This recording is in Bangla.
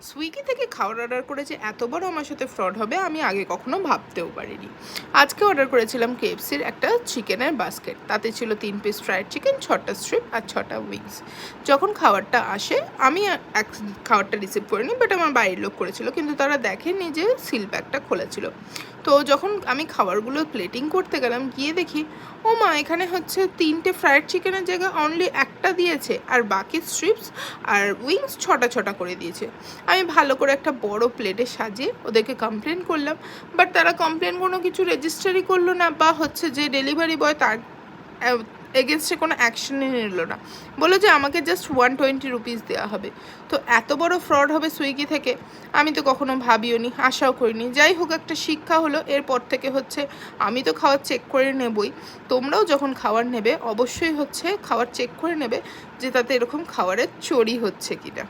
সুইগি থেকে খাবার অর্ডার করে যে এত বড় আমার সাথে ফ্রড হবে আমি আগে কখনো ভাবতেও পারিনি। আজকে অর্ডার করেছিলাম কেএফসির একটা চিকেনের বাস্কেট, তাতে ছিল 3 পিস ফ্রাইড চিকেন, 6টা স্ট্রিপ আর 6টা উইংস। যখন খাবারটা আসে আমি খাবারটা রিসিভ করিনি, বাট আমার বাড়ির লোক করেছিল, কিন্তু তারা দেখেনি যে সিল প্যাকটা খোলা ছিল। তো যখন আমি খাবারগুলো প্লেটিং করতে গেলাম, গিয়ে দেখি ও মা, এখানে হচ্ছে 3টে ফ্রাইড চিকেনের জায়গায় অনলি একটা দিয়েছে, আর বাকি স্ট্রিপস আর উইংস 6টা করে দিয়েছে। আমি ভালো করে একটা বড় প্লেটে সাজিয়ে ওদেরকে কমপ্লেন করলাম, বাট তারা কমপ্লেন কোনো কিছু রেজিস্টারই করলো না, বা হচ্ছে যে ডেলিভারি বয় তার এগেনস্টে কোনো অ্যাকশনই নিল না। বললো যে আমাকে জাস্ট 120 রুপিস দেওয়া হবে। তো এত বড় ফ্রড হবে সুইগি থেকে আমি তো কখনো ভাবিও নি, আশাও করিনি। যাই হোক, একটা শিক্ষা হলো। এরপর থেকে হচ্ছে আমি তো খাবার চেক করে নেবই, তোমরাও যখন খাবার নেবে অবশ্যই হচ্ছে খাবার চেক করে নেবে যে তাতে এরকম খাবারের চুরি হচ্ছে কিনা।